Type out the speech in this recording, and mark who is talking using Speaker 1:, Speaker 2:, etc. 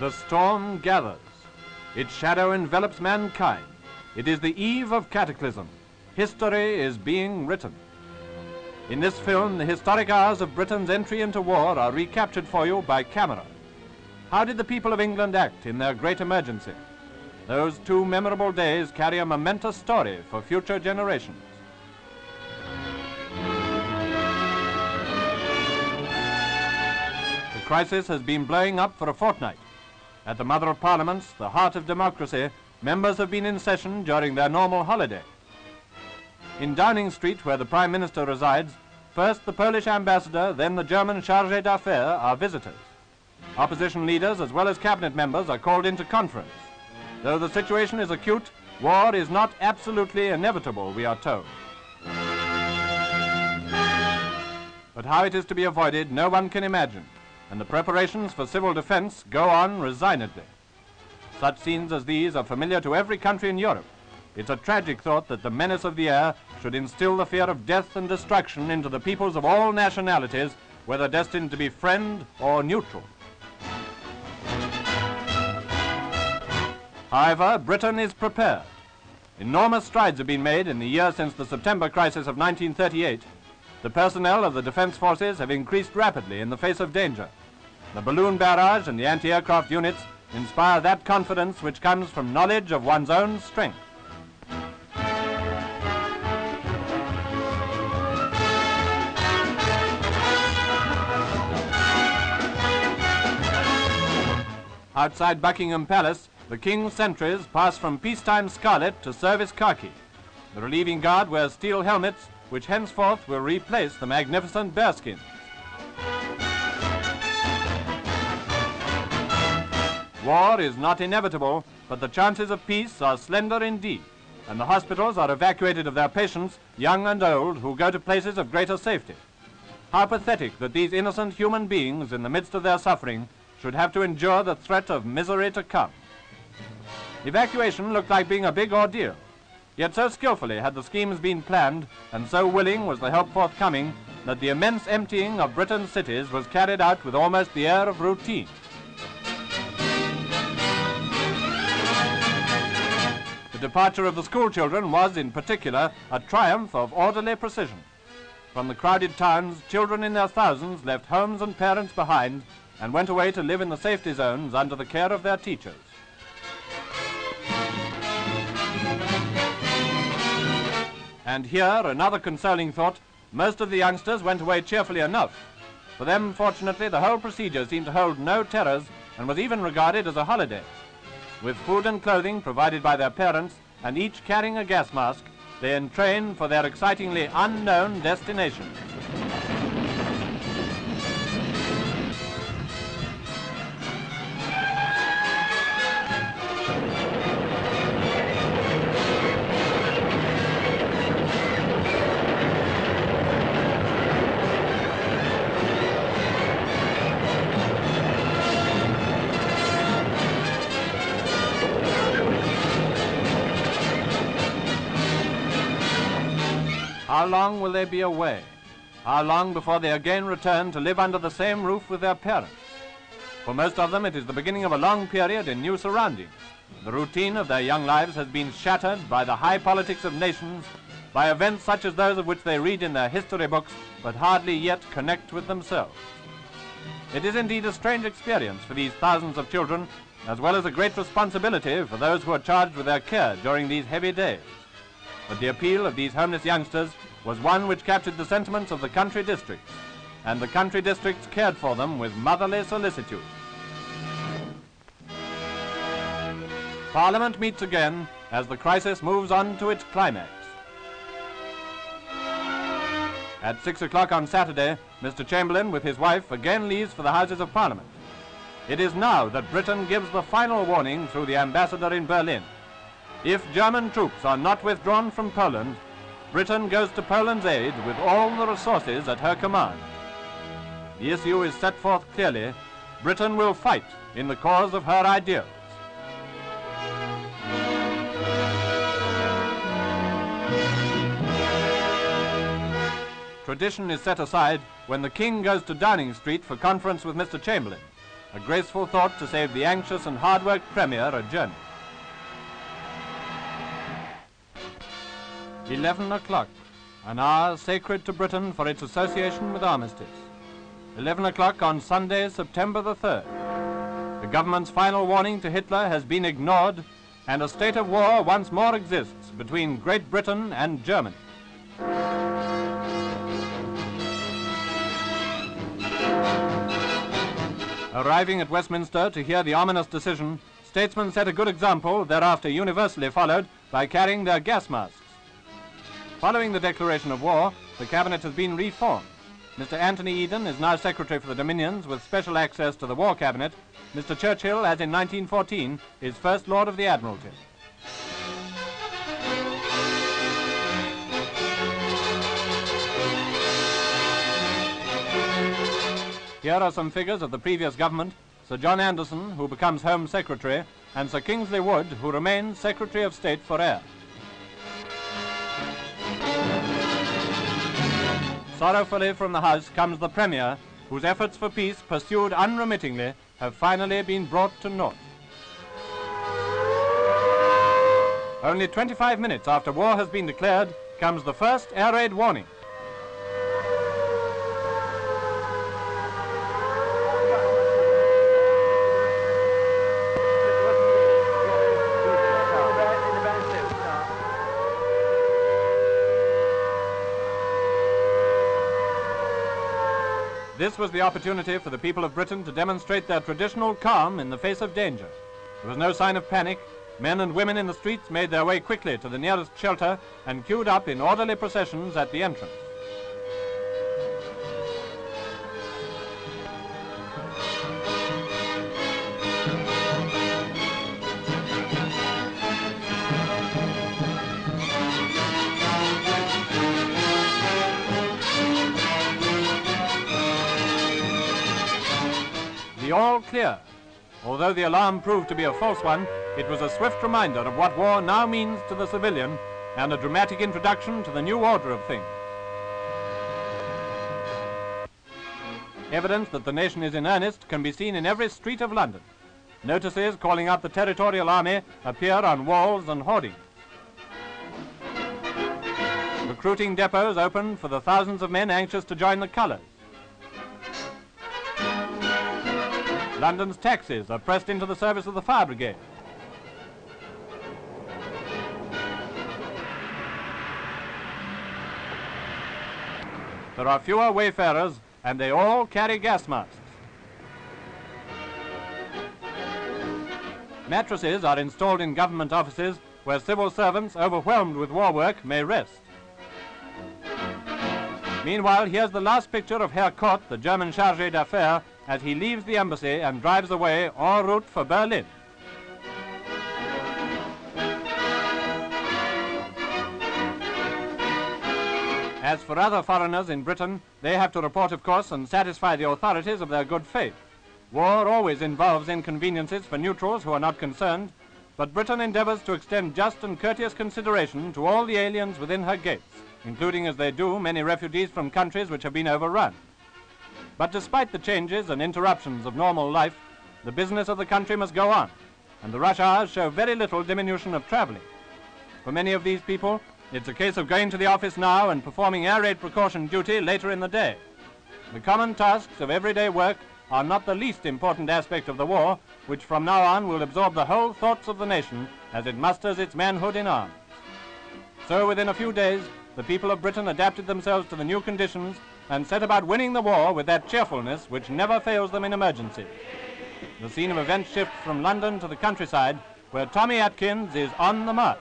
Speaker 1: The storm gathers. Its shadow envelops mankind. It is the eve of cataclysm. History is being written. In this film, the historic hours of Britain's entry into war are recaptured for you by camera. How did the people of England act in their great emergency? Those two memorable days carry a momentous story for future generations. The crisis has been blowing up for a fortnight. At the Mother of Parliaments, the heart of democracy, members have been in session during their normal holiday. In Downing Street, where the Prime Minister resides, first the Polish ambassador, then the German chargé d'affaires are visitors. Opposition leaders as well as cabinet members are called into conference. Though the situation is acute, war is not absolutely inevitable, we are told. But how it is to be avoided, no one can imagine, and the preparations for civil defense go on resignedly. Such scenes as these are familiar to every country in Europe. It's a tragic thought that the menace of the air should instill the fear of death and destruction into the peoples of all nationalities, whether destined to be friend or neutral. However, Britain is prepared. Enormous strides have been made in the year since the September crisis of 1938. The personnel of the defense forces have increased rapidly in the face of danger. The balloon barrage and the anti-aircraft units inspire that confidence which comes from knowledge of one's own strength. Outside Buckingham Palace, the King's sentries pass from peacetime scarlet to service khaki. The relieving guard wears steel helmets, which henceforth will replace the magnificent bearskins. War is not inevitable, but the chances of peace are slender indeed, and the hospitals are evacuated of their patients, young and old, who go to places of greater safety. How pathetic that these innocent human beings, in the midst of their suffering, should have to endure the threat of misery to come. Evacuation looked like being a big ordeal, yet so skillfully had the schemes been planned, and so willing was the help forthcoming, that the immense emptying of Britain's cities was carried out with almost the air of routine. The departure of the school children was, in particular, a triumph of orderly precision. From the crowded towns, children in their thousands left homes and parents behind and went away to live in the safety zones under the care of their teachers. And here, another consoling thought, most of the youngsters went away cheerfully enough. For them, fortunately, the whole procedure seemed to hold no terrors and was even regarded as a holiday. With food and clothing provided by their parents, and each carrying a gas mask, they entrained for their excitingly unknown destination. How long will they be away? How long before they again return to live under the same roof with their parents? For most of them, it is the beginning of a long period in new surroundings. The routine of their young lives has been shattered by the high politics of nations, by events such as those of which they read in their history books, but hardly yet connect with themselves. It is indeed a strange experience for these thousands of children, as well as a great responsibility for those who are charged with their care during these heavy days. But the appeal of these homeless youngsters was one which captured the sentiments of the country districts, and the country districts cared for them with motherly solicitude. Parliament meets again as the crisis moves on to its climax. At 6 o'clock on Saturday, Mr. Chamberlain with his wife again leaves for the Houses of Parliament. It is now that Britain gives the final warning through the ambassador in Berlin. If German troops are not withdrawn from Poland, Britain goes to Poland's aid with all the resources at her command. The issue is set forth clearly. Britain will fight in the cause of her ideals. Tradition is set aside when the King goes to Downing Street for conference with Mr. Chamberlain. a graceful thought to save the anxious and hard-worked Premier a journey. 11 o'clock, an hour sacred to Britain for its association with armistice. 11 o'clock on Sunday, September the 3rd. The government's final warning to Hitler has been ignored, and a state of war once more exists between Great Britain and Germany. Arriving at Westminster to hear the ominous decision, statesmen set a good example, thereafter universally followed by carrying their gas masks. Following the declaration of war, the cabinet has been reformed. Mr. Anthony Eden is now Secretary for the Dominions with special access to the War Cabinet. Mr. Churchill, as in 1914, is First Lord of the Admiralty. Here are some figures of the previous government: Sir John Anderson, who becomes Home Secretary, and Sir Kingsley Wood, who remains Secretary of State for Air. Sorrowfully from the House comes the Premier, whose efforts for peace, pursued unremittingly, have finally been brought to naught. Only 25 minutes after war has been declared comes the first air raid warning. This was the opportunity for the people of Britain to demonstrate their traditional calm in the face of danger. There was no sign of panic. Men and women in the streets made their way quickly to the nearest shelter and queued up in orderly processions at the entrance. The all clear. Although the alarm proved to be a false one, it was a swift reminder of what war now means to the civilian and a dramatic introduction to the new order of things. Evidence that the nation is in earnest can be seen in every street of London. Notices calling out the Territorial Army appear on walls and hoardings. Recruiting depots open for the thousands of men anxious to join the colours. London's taxis are pressed into the service of the fire brigade. There are fewer wayfarers, and they all carry gas masks. Mattresses are installed in government offices where civil servants overwhelmed with war work may rest. Meanwhile, here's the last picture of Herr Kott, the German chargé d'affaires, as he leaves the embassy and drives away en route for Berlin. As for other foreigners in Britain, they have to report, of course, and satisfy the authorities of their good faith. War always involves inconveniences for neutrals who are not concerned, but Britain endeavors to extend just and courteous consideration to all the aliens within her gates, including, as they do, many refugees from countries which have been overrun. But despite the changes and interruptions of normal life, the business of the country must go on, and the rush hours show very little diminution of traveling. For many of these people, it's a case of going to the office now and performing air raid precaution duty later in the day. The common tasks of everyday work are not the least important aspect of the war, which from now on will absorb the whole thoughts of the nation as it musters its manhood in arms. So within a few days, the people of Britain adapted themselves to the new conditions and set about winning the war with that cheerfulness which never fails them in emergency. The scene of events shifts from London to the countryside, where Tommy Atkins is on the march.